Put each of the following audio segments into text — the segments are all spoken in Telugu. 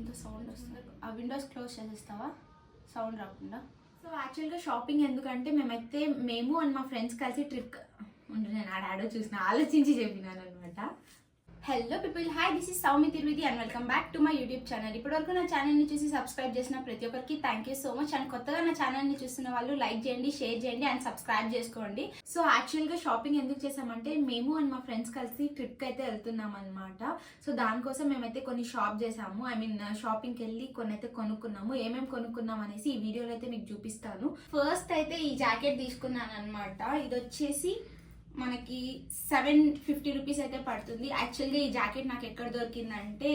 ఎంత సౌండ్ వస్తుంది. ఆ విండోస్ క్లోజ్ చేసేస్తావా సౌండ్ రాకుండా? సో యాక్చువల్గా షాపింగ్ ఎందుకంటే మేము అండ్ మా ఫ్రెండ్స్ కలిసి ట్రిప్ నేను ఆడాడో చూసిన ఆలోచించి చెప్పినాను అనమాట. Hello people, hi, this is Soumi Thiruvidi and welcome back to my YouTube channel. ఇప్పటివరకు నా ఛానల్ని చూసి సబ్స్క్రైబ్ చేసిన ప్రతి ఒక్కరికి thank you so much. And కొత్తగా నా ఛానల్ని చూస్తున్న వాళ్ళు లైక్ చేయండి, షేర్ చేయండి అండ్ సబ్స్క్రైబ్ చేసుకోండి. సో యాక్చువల్గా షాపింగ్ ఎందుకు చేసామంటే మేము అండ్ మా ఫ్రెండ్స్ కలిసి ట్రిప్కి అయితే వెళ్తున్నాం అనమాట. సో దానికోసం మేమైతే కొన్ని షాప్ చేసాము. షాపింగ్కి వెళ్ళి కొన్ని అయితే కొనుక్కున్నాము. ఏమేమి కొనుక్కున్నాం అనేసి ఈ వీడియోలో అయితే మీకు చూపిస్తాను. ఫస్ట్ అయితే ఈ జాకెట్ తీసుకున్నాను అనమాట. ఇది వచ్చేసి మనకి 750 రూపీస్ అయితే పడుతుంది. యాక్చువల్గా ఈ జాకెట్ నాకు ఎక్కడ దొరికిందంటే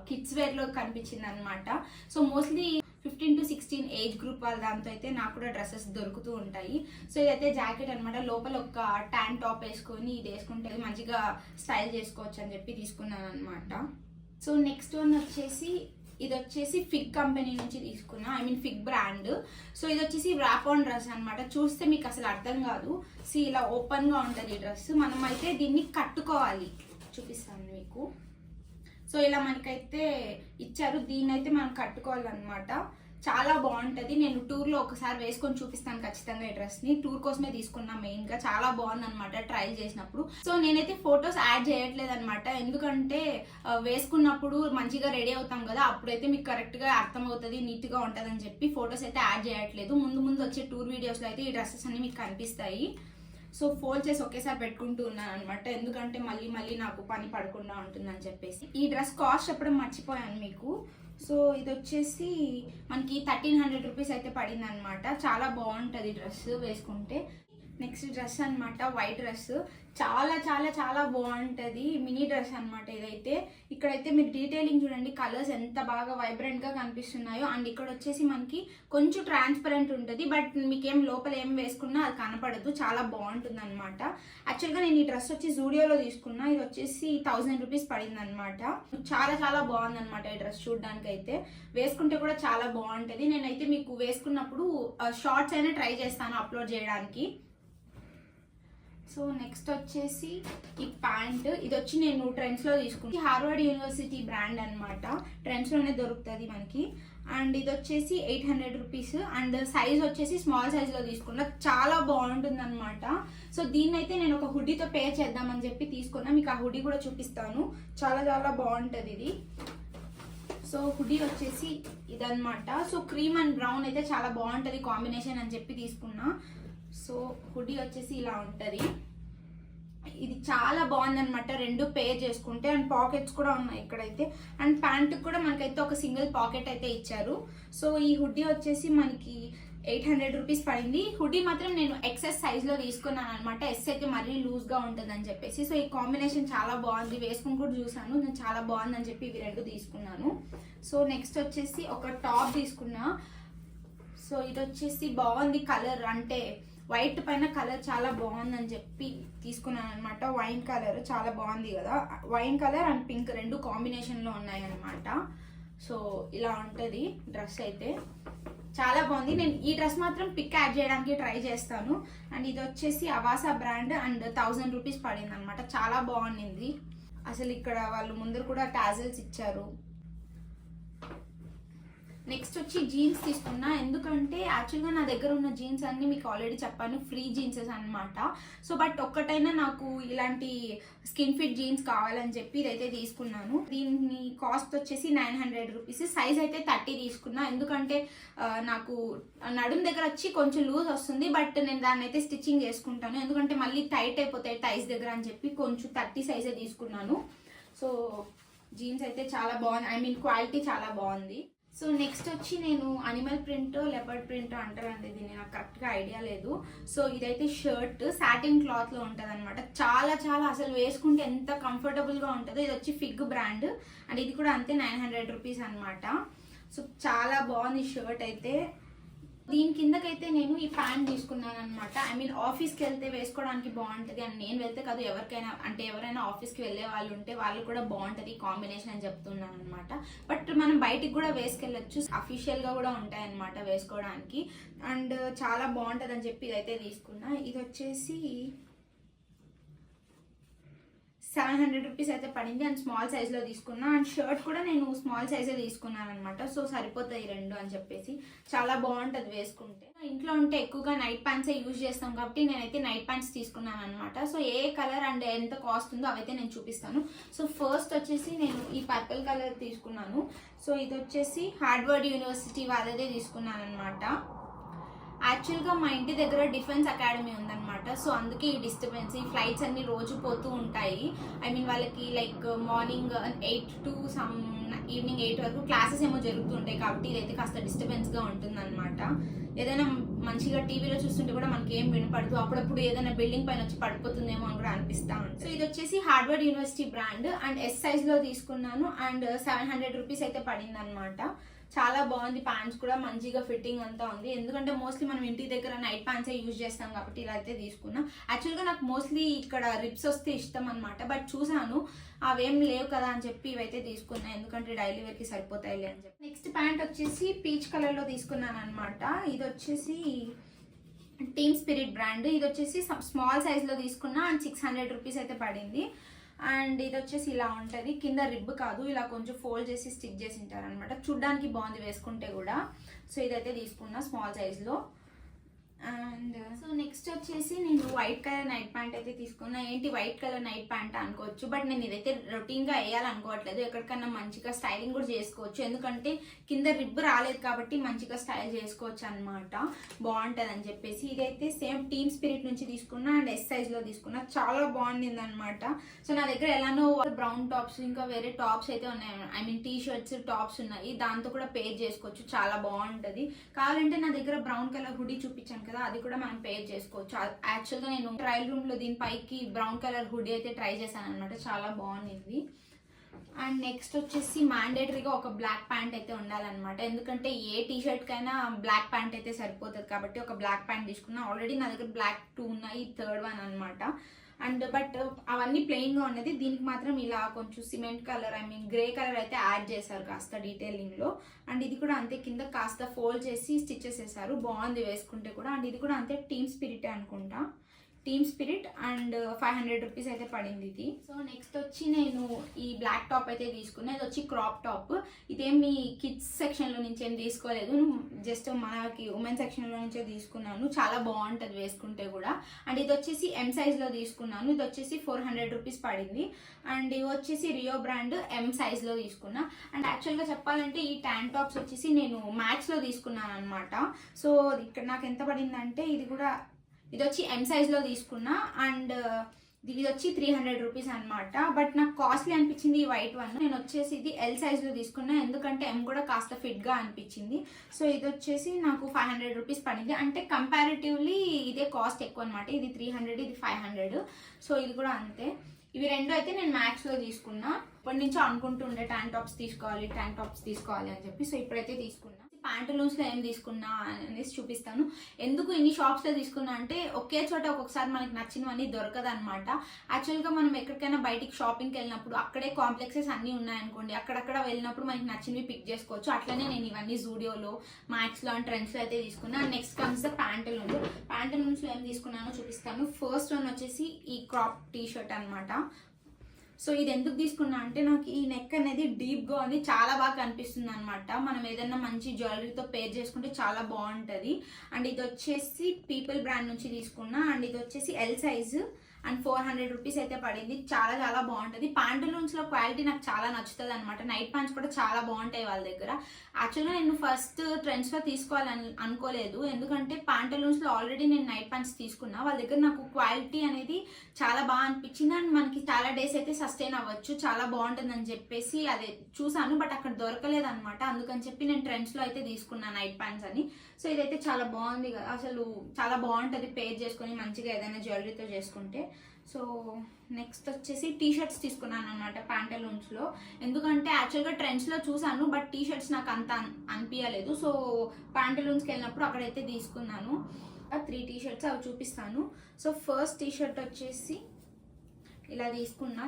కిడ్స్ వేర్లో కనిపించింది అనమాట. So mostly 15 to 16 age group వాళ్ళ దాంతో అయితే నాకు కూడా డ్రెస్సెస్ దొరుకుతూ ఉంటాయి. సో ఇదైతే జాకెట్ అనమాట. లోపల ఒక ట్యాన్ టాప్ వేసుకొని ఇది వేసుకుంటే మంచిగా స్టైల్ చేసుకోవచ్చు అని చెప్పి తీసుకున్నాను అనమాట. సో నెక్స్ట్ వన్ వచ్చేసి ఇది వచ్చేసి ఫిగ్ కంపెనీ నుంచి తీసుకున్నా, ఫిగ్ బ్రాండ్. సో ఇది వచ్చేసి ర్యాప్ ఆన్ డ్రెస్ అనమాట. చూస్తే మీకు అసలు అర్థం కాదు. ఇలా ఓపెన్గా ఉంటుంది ఈ డ్రెస్. మనం అయితే దీన్ని కట్టుకోవాలి, చూపిస్తాను మీకు. సో ఇలా మనకైతే ఇచ్చారు, దీన్ని అయితే మనం కట్టుకోవాలన్నమాట. చాలా బాగుంటుంది. నేను టూర్లో ఒకసారి వేసుకొని చూపిస్తాను ఖచ్చితంగా. ఈ డ్రెస్ని టూర్ కోసమే తీసుకున్నా మెయిన్గా. చాలా బాగుంది అనమాట ట్రైల్ చేసినప్పుడు. సో నేనైతే ఫొటోస్ యాడ్ చేయట్లేదు అనమాట, ఎందుకంటే వేసుకున్నప్పుడు మంచిగా రెడీ అవుతాం కదా, అప్పుడైతే మీకు కరెక్ట్గా అర్థమవుతుంది, నీట్గా ఉంటుంది అని చెప్పి ఫొటోస్ అయితే యాడ్ చేయట్లేదు. ముందు వచ్చే టూర్ వీడియోస్లో అయితే ఈ డ్రెస్సెస్ అన్ని మీకు కనిపిస్తాయి. సో ఫోల్డ్ చేసి ఒకేసారి పెట్టుకుంటూ ఉన్నాను అనమాట, ఎందుకంటే మళ్ళీ నాకు పని పడకుండా ఉంటుందని చెప్పేసి. ఈ డ్రెస్ కాస్ట్ చెప్పడం మర్చిపోయాను మీకు. సో ఇది వచ్చేసి మనకి 1300 రూపీస్ అయితే పడింది అనమాట. చాలా బాగుంటుంది డ్రెస్ వేసుకుంటే. నెక్స్ట్ డ్రెస్ అనమాట, వైట్ డ్రెస్. చాలా చాలా చాలా బాగుంటుంది. మినీ డ్రెస్ అనమాట ఇదైతే. ఇక్కడైతే మీరు డీటెయిలింగ్ చూడండి, కలర్స్ ఎంత బాగా వైబ్రెంట్గా కనిపిస్తున్నాయో. అండ్ ఇక్కడ వచ్చేసి మనకి కొంచెం ట్రాన్స్పరెంట్ ఉంటుంది, బట్ మీకేం లోపల ఏం వేసుకున్నా అది కనపడదు. చాలా బాగుంటుంది అనమాట. యాక్చువల్గా నేను ఈ డ్రెస్ వచ్చి జూడియోలో తీసుకున్నా. ఇది వచ్చేసి 1000 రూపీస్ పడింది అనమాట. చాలా చాలా బాగుంది అనమాట ఈ డ్రెస్. చూడడానికి అయితే వేసుకుంటే కూడా చాలా బాగుంటుంది. నేనైతే మీకు వేసుకున్నప్పుడు షార్ట్స్ అయినా ట్రై చేస్తాను అప్లోడ్ చేయడానికి. సో నెక్స్ట్ వచ్చేసి ఈ ప్యాంట్. ఇది వచ్చి నేను ట్రెండ్స్లో తీసుకున్నాను. హార్వర్డ్ యూనివర్సిటీ బ్రాండ్ అనమాట. ట్రెండ్స్లోనే దొరుకుతుంది మనకి. అండ్ ఇది వచ్చేసి 800 రూపీస్. అండ్ సైజ్ వచ్చేసి స్మాల్ సైజ్లో తీసుకున్నా. చాలా బాగుంటుంది అనమాట. సో దీన్ని అయితే నేను ఒక హుడీతో పేర్ చేద్దామని చెప్పి తీసుకున్నా. మీకు ఆ హుడీ కూడా చూపిస్తాను. చాలా చాలా బాగుంటుంది ఇది. సో హుడీ వచ్చేసి ఇదనమాట. సో క్రీమ్ అండ్ బ్రౌన్ అయితే చాలా బాగుంటుంది కాంబినేషన్ అని చెప్పి తీసుకున్నా. సో హుడీ వచ్చేసి ఇలా ఉంటుంది. ఇది చాలా బాగుందనమాట, రెండు పేర్ చేసుకుంటే. అండ్ పాకెట్స్ కూడా ఉన్నాయి ఇక్కడైతే. అండ్ ప్యాంటుకి కూడా మనకైతే ఒక సింగిల్ పాకెట్ అయితే ఇచ్చారు. సో ఈ హుడీ వచ్చేసి మనకి 800 రూపీస్ పడింది. హుడీ మాత్రం నేను ఎక్సెస్ సైజ్లో తీసుకున్నాను అనమాట. ఎస్ అయితే మరీ లూజ్గా ఉంటుందని చెప్పేసి. సో ఈ కాంబినేషన్ చాలా బాగుంది, వేసుకుని కూడా చూసాను, నేను చాలా బాగుందని చెప్పి ఇవి రెండు తీసుకున్నాను. సో నెక్స్ట్ వచ్చేసి ఒక టాప్ తీసుకున్నా. సో ఇది వచ్చేసి బాగుంది కలర్, అంటే వైట్ పైన కలర్ చాలా బాగుందని చెప్పి తీసుకున్నాను అనమాట. వైన్ కలర్ చాలా బాగుంది కదా, వైన్ కలర్ అండ్ పింక్ రెండు కాంబినేషన్లో ఉన్నాయి అనమాట. సో ఇలా ఉంటుంది డ్రెస్ అయితే. చాలా బాగుంది. నేను ఈ డ్రెస్ మాత్రం పిక్ యాడ్ చేయడానికి ట్రై చేస్తాను. అండ్ ఇది వచ్చేసి అవాసా బ్రాండ్ అండ్ 1000 రూపీస్ పడింది అనమాట. చాలా బాగుంది అసలు. ఇక్కడ వాళ్ళు ముందర కూడా టాజల్స్ ఇచ్చారు. నెక్స్ట్ వచ్చి జీన్స్ తీసుకున్నా, ఎందుకంటే యాక్చువల్గా నా దగ్గర ఉన్న జీన్స్ అన్ని మీకు ఆల్రెడీ చెప్పాను, ఫ్రీ జీన్సెస్ అనమాట. సో బట్ ఒక్కటైనా నాకు ఇలాంటి స్కిన్ ఫిట్ జీన్స్ కావాలని చెప్పి ఇదైతే తీసుకున్నాను. దీని కాస్ట్ వచ్చేసి 900 రూపీస్. సైజ్ అయితే 30 తీసుకున్నా, ఎందుకంటే నాకు నడుం దగ్గర వచ్చి కొంచెం లూజ్ వస్తుంది, బట్ నేను దాన్ని అయితే స్టిచ్చింగ్ చేసుకుంటాను, ఎందుకంటే మళ్ళీ టైట్ అయిపోతాయి టైస్ దగ్గర అని చెప్పి కొంచెం 30 సైజే తీసుకున్నాను. సో జీన్స్ అయితే చాలా బాగుంది, క్వాలిటీ చాలా బాగుంది. సో నెక్స్ట్ వచ్చి నేను అనిమల్ ప్రింట్ లెపర్డ్ ప్రింట్ అంటారండి, దీన్ని నాకు కరెక్ట్గా ఐడియా లేదు. సో ఇదైతే షర్ట్ సాటిన్ క్లాత్లో ఉంటుంది అనమాట. చాలా చాలా అసలు వేసుకుంటే ఎంత కంఫర్టబుల్గా ఉంటుందో. ఇది వచ్చి ఫిగ్ బ్రాండ్ అండ్ ఇది కూడా అంతే 900 రూపీస్ అనమాట. సో చాలా బాగుంది షర్ట్ అయితే. దీని కిందకైతే నేను ఈ ప్యాంట్ తీసుకున్నాను అనమాట. ఆఫీస్కి వెళ్తే వేసుకోవడానికి బాగుంటుంది. అండ్ నేను వెళ్తే కాదు, ఎవరైనా ఆఫీస్కి వెళ్ళే వాళ్ళు ఉంటే వాళ్ళు కూడా బాగుంటుంది కాంబినేషన్ అని చెప్తున్నాను అనమాట. బట్ మనం బయటికి కూడా వేసుకెళ్ళచ్చు, అఫీషియల్గా కూడా ఉంటాయి అనమాట వేసుకోవడానికి. అండ్ చాలా బాగుంటుంది అని చెప్పి ఇదైతే తీసుకున్నా. ఇది వచ్చేసి 700 రూపీస్ అయితే పడింది అండ్ స్మాల్ సైజ్లో తీసుకున్నా. అండ్ షర్ట్ కూడా నేను స్మాల్ సైజే తీసుకున్నాను అనమాట. సో సరిపోతాయి రెండు అని చెప్పేసి. చాలా బాగుంటుంది వేసుకుంటే. ఇంట్లో ఉంటే ఎక్కువగా నైట్ ప్యాంట్సే యూజ్ చేస్తాం కాబట్టి నేనైతే నైట్ ప్యాంట్స్ తీసుకున్నాను అనమాట. సో ఏ కలర్ అండ్ ఎంత కాస్ట్ ఉందో అవైతే నేను చూపిస్తాను. సో ఫస్ట్ వచ్చేసి నేను ఈ పర్పుల్ కలర్ తీసుకున్నాను. సో ఇది వచ్చేసి హార్వర్డ్ యూనివర్సిటీ వాళ్ళదే తీసుకున్నాను అనమాట. యాక్చువల్గా మా ఇంటి దగ్గర డిఫెన్స్ అకాడమీ ఉందన్నమాట. సో అందుకే ఈ డిస్టర్బెన్స్, ఈ ఫ్లైట్స్ అన్ని రోజు పోతూ ఉంటాయి. ఐ మీన్ వాళ్ళకి లైక్ మార్నింగ్ 8 to ఈవినింగ్ 8 వరకు క్లాసెస్ ఏమో జరుగుతుంటాయి కాబట్టి ఇదైతే కాస్త డిస్టర్బెన్స్గా ఉంటుందన్నమాట. ఏదైనా మంచిగా టీవీలో చూస్తుంటే కూడా మనకి ఏం వినపడదు. అప్పుడప్పుడు ఏదైనా బిల్డింగ్ పైన వచ్చి పడిపోతుందేమో అని కూడా అనిపిస్తూ ఉంటుంది. సో ఇది వచ్చేసి Harvard university brand and S సైజ్లో తీసుకున్నాను అండ్ 700 రూపీస్ అయితే పడింది అనమాట. చాలా బాగుంది. ప్యాంట్స్ కూడా మంచిగా ఫిట్టింగ్ అంతా ఉంది. ఎందుకంటే మోస్ట్లీ మనం ఇంటి దగ్గర నైట్ ప్యాంట్సే యూజ్ చేస్తాం కాబట్టి ఇలా అయితే తీసుకున్నా. యాక్చువల్గా నాకు మోస్ట్లీ ఇక్కడ రిప్స్ వస్తే ఇష్టం అనమాట. బట్ చూసాను అవేం లేవు కదా అని చెప్పి ఇవైతే తీసుకున్నా. ఎందుకంటే డైలీ వేర్కి సరిపోతాయిలే అని చెప్పి. నెక్స్ట్ ప్యాంట్ వచ్చేసి పీచ్ కలర్లో తీసుకున్నాను అనమాట. ఇది వచ్చేసి టీమ్ స్పిరిట్ బ్రాండ్. ఇది వచ్చేసి స్మాల్ సైజ్లో తీసుకున్నా అండ్ 600 రూపీస్ అయితే పడింది. అండ్ ఇది వచ్చేసి ఇలా ఉంటుంది. కింద రిబ్ కాదు, ఇలా కొంచెం ఫోల్డ్ చేసి స్టిచ్ చేసి ఉంటారు అనమాట. చూడ్డానికి బాగుంది వేసుకుంటే కూడా. సో ఇదైతే తీసుకున్నా స్మాల్ సైజ్లో. అండ్ సో నెక్స్ట్ వచ్చేసి నేను వైట్ కలర్ నైట్ ప్యాంట్ అయితే తీసుకున్నా. ఏంటి వైట్ కలర్ నైట్ ప్యాంట్ అనుకోవచ్చు, బట్ నేను ఇదైతే రొటీన్గా వేయాలనుకోవట్లేదు. ఎక్కడికన్నా మంచిగా స్టైలింగ్ కూడా చేసుకోవచ్చు. ఎందుకంటే కింద రిబ్ రాలేదు కాబట్టి మంచిగా స్టైల్ చేసుకోవచ్చు అనమాట. బాగుంటుంది అని చెప్పేసి ఇదైతే సేమ్ టీమ్ స్పిరిట్ నుంచి తీసుకున్నా అండ్ ఎస్ సైజ్లో తీసుకున్నా. చాలా బాగుండింది అనమాట. సో నా దగ్గర ఎలానో బ్రౌన్ టాప్స్ ఇంకా వేరే టాప్స్ అయితే ఉన్నాయి. I mean T shirts tops ఉన్నాయి. దాంతో కూడా పేర్ చేసుకోవచ్చు. చాలా బాగుంటుంది. కావాలంటే నా దగ్గర బ్రౌన్ కలర్ హుడీ చూపించాను కదా, అది కూడా మనం పేర్ చేసుకోవచ్చు. యాక్చువల్గా నేను ట్రయల్ రూమ్లో దీనిపైకి బ్రౌన్ కలర్ హుడీ అయితే ట్రై చేశాను అనమాట. చాలా బాగుంది. అండ్ నెక్స్ట్ వచ్చేసి మ్యాండేటరీగా ఒక బ్లాక్ ప్యాంట్ అయితే ఉండాలన్నమాట. ఎందుకంటే ఏ టీ షర్ట్కైనా బ్లాక్ ప్యాంట్ అయితే సరిపోతుంది కాబట్టి ఒక బ్లాక్ ప్యాంట్ తీసుకున్నా. ఆల్రెడీ నా దగ్గర బ్లాక్ 2 ఉన్నాయి, 3rd వన్ అనమాట. అండ్ బట్ అవన్నీ ప్లెయిన్గా ఉన్నది. దీనికి మాత్రం ఇలా కొంచెం cement colour, I mean grey colour అయితే యాడ్ చేశారు కాస్త డీటెయిలింగ్లో. అండ్ ఇది కూడా అంతే, కింద కాస్త ఫోల్డ్ చేసి స్టిచెస్ వేశారు. బాగుంది వేసుకుంటే కూడా. అండ్ ఇది కూడా అంతే, టీమ్ స్పిరిటే అనుకుంటా. టీమ్ స్పిరిట్ అండ్ 500 రూపీస్ అయితే పడింది ఇది. సో నెక్స్ట్ వచ్చి నేను ఈ బ్లాక్ టాప్ అయితే తీసుకున్నా. ఇది వచ్చి క్రాప్ టాప్. ఇదేమి కిడ్స్ సెక్షన్లో నుంచి ఏం తీసుకోలేదు, జస్ట్ మనకి ఉమెన్ సెక్షన్లో నుంచే తీసుకున్నాను. చాలా బాగుంటుంది వేసుకుంటే కూడా. అండ్ ఇది వచ్చేసి ఎం సైజ్లో తీసుకున్నాను. ఇది వచ్చేసి 400 రూపీస్ పడింది. అండ్ ఇవి వచ్చేసి రియో బ్రాండ్ ఎం సైజ్లో తీసుకున్నా. అండ్ యాక్చువల్గా చెప్పాలంటే ఈ ట్యాంక్ టాప్స్ వచ్చేసి నేను మ్యాక్స్లో తీసుకున్నాను అనమాట. సో ఇక్కడ నాకు ఎంత పడిందంటే ఇది వచ్చి ఎం సైజ్లో తీసుకున్నా అండ్ ఇది వచ్చి 300 రూపీస్ అనమాట. బట్ నాకు కాస్ట్లీ అనిపించింది ఈ వైట్ వన్. నేను వచ్చేసి ఇది ఎల్ సైజ్లో తీసుకున్నా, ఎందుకంటే ఎం కూడా కాస్త ఫిట్గా అనిపించింది. సో ఇది వచ్చేసి నాకు 500 రూపీస్ పడింది. అంటే కంపారిటివ్లీ ఇదే కాస్ట్ ఎక్కువ అనమాట. ఇది 300, ఇది 500. సో ఇది కూడా అంతే. ఇవి రెండు అయితే నేను మ్యాక్స్లో తీసుకున్నా. ఇప్పటి నుంచో అనుకుంటుండే ట్యాంక్ టాప్స్ తీసుకోవాలి అని చెప్పి. సో ఇప్పుడైతే తీసుకున్నా. ప్యాంటలూన్స్లో ఏం తీసుకున్నా అనేసి చూపిస్తాను. ఎందుకు ఇన్ని షాప్స్లో తీసుకున్నా అంటే ఒకే చోట ఒక్కొక్కసారి మనకి నచ్చినవన్నీ దొరకదు అనమాట. యాక్చువల్గా మనం ఎక్కడికైనా బయటికి షాపింగ్కి వెళ్ళినప్పుడు అక్కడే కాంప్లెక్సెస్ అన్నీ ఉన్నాయనుకోండి, అక్కడక్కడ వెళ్ళినప్పుడు మనకి నచ్చినవి పిక్ చేసుకోవచ్చు. అట్లనే నేను ఇవన్నీ జూడియోలో, మ్యాక్స్లో అండ్ ట్రెండ్స్లో అయితే తీసుకున్నాను. నెక్స్ట్ కమ్స్ ద ప్యాంటలూన్స్లో ఏం తీసుకున్నానో చూపిస్తాను. ఫస్ట్ వన్ వచ్చేసి ఈ క్రాప్ టీ షర్ట్ అనమాట. సో ఇది ఎందుకు తీసుకున్నా అంటే నాకు ఈ నెక్ అనేది డీప్గా ఉంది, చాలా బాగా కనిపిస్తుంది అనమాట. మనం ఏదైనా మంచి జ్యువెలరీతో పేర్ చేసుకుంటే చాలా బాగుంటుంది. అండ్ ఇది వచ్చేసి పీపుల్ బ్రాండ్ నుంచి తీసుకున్నా. అండ్ ఇది వచ్చేసి ఎల్ సైజు అండ్ 400 రూపీస్ అయితే పడింది. చాలా బాగుంటుంది. ప్యాంటలూన్స్లో క్వాలిటీ నాకు చాలా నచ్చుతుంది అనమాట. నైట్ ప్యాంట్స్ కూడా చాలా బాగుంటాయి వాళ్ళ దగ్గర. యాక్చువల్గా నేను ఫస్ట్ ట్రెండ్స్లో తీసుకోవాలని అనుకోలేదు, ఎందుకంటే ప్యాంటలూన్స్లో ఆల్రెడీ నేను నైట్ ప్యాంట్స్ తీసుకున్నా. వాళ్ళ దగ్గర నాకు క్వాలిటీ అనేది చాలా బాగా అనిపించింది. అండ్ మనకి చాలా డేస్ అయితే సస్టైన్ అవ్వచ్చు, చాలా బాగుంటుందని చెప్పేసి అదే చూసాను. బట్ అక్కడ దొరకలేదు అనమాట. అందుకని చెప్పి నేను ట్రెండ్స్లో అయితే తీసుకున్నాను నైట్ ప్యాంట్స్ అని. సో ఇదైతే చాలా బాగుంది కదా, అసలు చాలా బాగుంటుంది పేర్ చేసుకొని మంచిగా ఏదైనా జ్యువెలరీతో చేసుకుంటే. సో నెక్స్ట్ వచ్చేసి టీ షర్ట్స్ తీసుకున్నాను అనమాట ప్యాంటలూన్స్లో. ఎందుకంటే యాక్చువల్గా ట్రెండ్స్లో చూసాను, బట్ టీ షర్ట్స్ నాకు అంత అనిపించలేదు. సో ప్యాంటలూన్స్కి వెళ్ళినప్పుడు అక్కడైతే తీసుకున్నాను. 3 టీ షర్ట్స్ అవి చూపిస్తాను. సో ఫస్ట్ టీ షర్ట్ వచ్చేసి ఇలా తీసుకున్నా.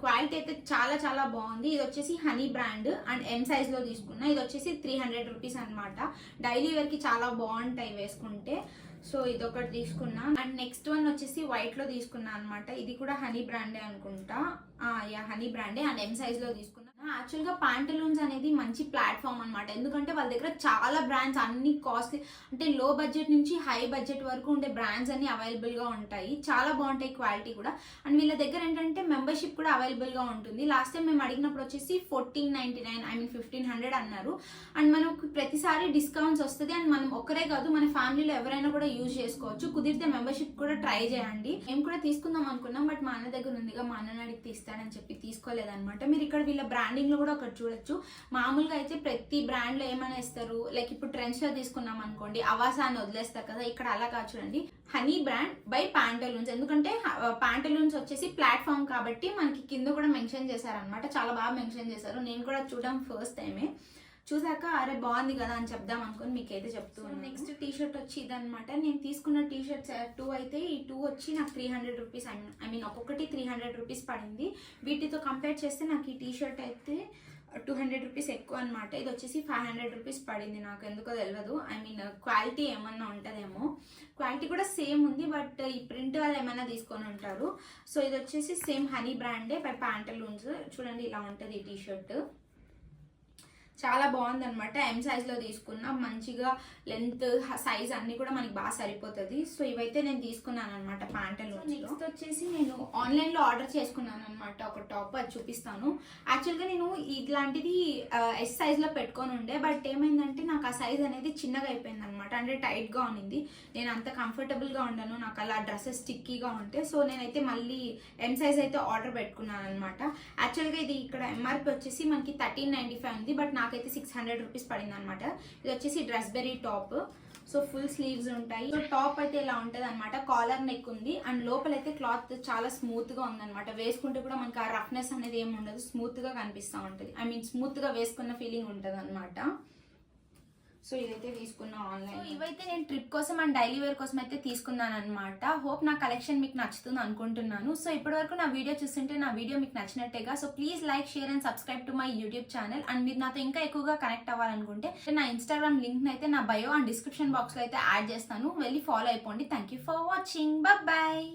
క్వాలిటీ అయితే చాలా బాగుంది. ఇది వచ్చేసి హనీ బ్రాండ్ అండ్ ఎం సైజ్లో తీసుకున్నా. ఇది వచ్చేసి 300 రూపీస్ అనమాట. డైలీ వేర్కి చాలా బాగుంటాయి వేసుకుంటే. సో ఇదొకటి తీసుకున్నా. అండ్ నెక్స్ట్ వన్ వచ్చేసి వైట్ లో తీసుకున్నా అనమాట. ఇది కూడా హనీ బ్రాండే అనుకుంటా. యా హనీ బ్రాండే. అండ్ ఎం సైజ్ లో తీసుకున్నా. యాక్చువల్గా ప్యాంటలూన్స్ అనేది మంచి ప్లాట్ఫామ్ అనమాట. ఎందుకంటే వాళ్ళ దగ్గర చాలా బ్రాండ్స్, అన్ని కాస్ట్లీ, అంటే లో బడ్జెట్ నుంచి హై బడ్జెట్ వరకు ఉండే బ్రాండ్స్ అన్ని అవైలబుల్గా ఉంటాయి. చాలా బాగుంటాయి క్వాలిటీ కూడా. అండ్ వీళ్ళ దగ్గర ఏంటంటే మెంబర్షిప్ కూడా అవైలబుల్గా ఉంటుంది. లాస్ట్ టైం మేము అడిగినప్పుడు వచ్చేసి 1499, ఐ మీన్ 1500 అన్నారు. అండ్ మనకు ప్రతిసారి డిస్కౌంట్స్ వస్తుంది. అండ్ మనం ఒక్కరే కాదు, మన ఫ్యామిలీలో ఎవరైనా కూడా యూజ్ చేసుకోవచ్చు. కుదిరితే మెంబర్షిప్ కూడా ట్రై చేయండి. మేము కూడా తీసుకుందాం అనుకున్నాం, బట్ మా అన్న దగ్గర ఉందిగా, మా అన్నని అడిగి తీస్తాడని చెప్పి తీసుకోలేదన్నమాట. మీరు ఇక్కడ వీళ్ళ బ్రాండింగ్ లో కూడా ఒకటి చూడొచ్చు. మామూలుగా అయితే ప్రతి బ్రాండ్ లో ఏమైనా ఇస్తారు, లైక్ ఇప్పుడు ట్రెండ్స్ లో తీసుకున్నాం అనుకోండి, అవాసా అని వదిలేస్తారు కదా, ఇక్కడ అలా కాదు చూడండి. Honey brand by Pantaloons. ఎందుకంటే ప్యాంటలూన్స్ వచ్చేసి ప్లాట్ఫామ్ కాబట్టి మనకి కింద కూడా మెన్షన్ చేశారనమాట. చాలా బాగా మెన్షన్ చేశారు. నేను కూడా చూడడం ఫస్ట్ టైమే. చూసాక అరే బాగుంది కదా అని చెప్దాం అనుకుని మీకైతే చెప్తున్నాను. నెక్స్ట్ టీ షర్ట్ వచ్చి ఇదనమాట. నేను తీసుకున్న టీ షర్ట్స్ 2 అయితే, ఈ 2 వచ్చి నాకు 300 రూపీస్, ఐ మీన్ ఒక్కొక్కటి 300 రూపీస్ పడింది. వీటితో కంపేర్ చేస్తే నాకు ఈ టీ షర్ట్ అయితే 200 రూపీస్ ఎక్కువ అనమాట. ఇది వచ్చేసి 500 రూపీస్ పడింది. నాకు ఎందుకో తెలియదు, ఐ మీన్ క్వాలిటీ ఏమన్నా ఉంటుందేమో. క్వాలిటీ కూడా సేమ్ ఉంది, బట్ ఈ ప్రింట్ వాళ్ళు ఏమైనా తీసుకొని ఉంటారు. సో ఇది వచ్చేసి సేమ్ హనీ బ్రాండే బై ప్యాంటలూన్స్. చూడండి ఇలా ఉంటుంది ఈ టీ షర్ట్. చాలా బాగుంది అనమాట. ఎం సైజ్ లో తీసుకున్నా. మంచిగా లెంత్ సైజ్ అన్ని కూడా మనకి బాగా సరిపోతుంది. సో ఇవైతే నేను తీసుకున్నాను అనమాట ప్యాంటలూన్స్. నెక్స్ట్ వచ్చేసి నేను ఆన్లైన్ లో ఆర్డర్ చేసుకున్నాను అనమాట ఒక టాప్, అది చూపిస్తాను. యాక్చువల్గా నేను ఇట్లాంటిది ఎస్ సైజ్ లో పెట్టుకొని ఉండే, బట్ ఏమైందంటే నాకు ఆ సైజ్ అనేది చిన్నగా అయిపోయింది అనమాట. అంటే టైట్ గా ఉన్నింది. నేను అంత కంఫర్టబుల్ గా ఉండను, నాకు అలా డ్రెస్సెస్ స్టిక్కీగా ఉంటే. సో నేనైతే మళ్ళీ ఎం సైజ్ అయితే ఆర్డర్ పెట్టుకున్నాను అనమాట. యాక్చువల్గా ఇది ఇక్కడ ఎంఆర్పి వచ్చేసి మనకి 1395 ఉంది, బట్ నాకైతే 600 రూపీస్ పడింది అనమాట. ఇది వచ్చేసి Dressberry top. So full sleeves ఉంటాయి. సో టాప్ అయితే ఇలా ఉంటుంది అనమాట. కాలర్ నెక్ ఉంది. అండ్ లోపలైతే క్లాత్ చాలా స్మూత్ గా ఉందన్నమాట. వేసుకుంటే కూడా మనకి ఆ రఫ్నెస్ అనేది ఏమి ఉండదు, స్మూత్ గా కనిపిస్తూ ఉంటుంది. ఐ మీన్ స్మూత్ గా వేసుకున్న ఫీలింగ్ ఉంటుంది అనమాట. సో ఇదైతే తీసుకున్నా ఆన్లైన్. సో ఇవైతే నేను ట్రిప్ కోసం అండ్ డైలీ వేర్ కోసం అయితే తీసుకున్నాను అనమాట. హోప్ నా కలెక్షన్ మీకు నచ్చుతుంది అనుకుంటున్నాను. సో ఇప్పటివరకు నా వీడియో చూస్తుంటే నా వీడియో మీకు నచ్చినట్టేగా. So please like, share and subscribe to my YouTube channel. And మీరు నాతో ఇంకా ఎక్కువగా కనెక్ట్ అవ్వాలనుకుంటే నా ఇన్స్టాగ్రామ్ లింక్ అయితే నా బయో అండ్ డిస్క్రిప్షన్ బాక్స్ లో అయితే యాడ్ చేస్తాను. వెళ్ళి ఫాలో అయిపోండి. Thank you for watching. Bye.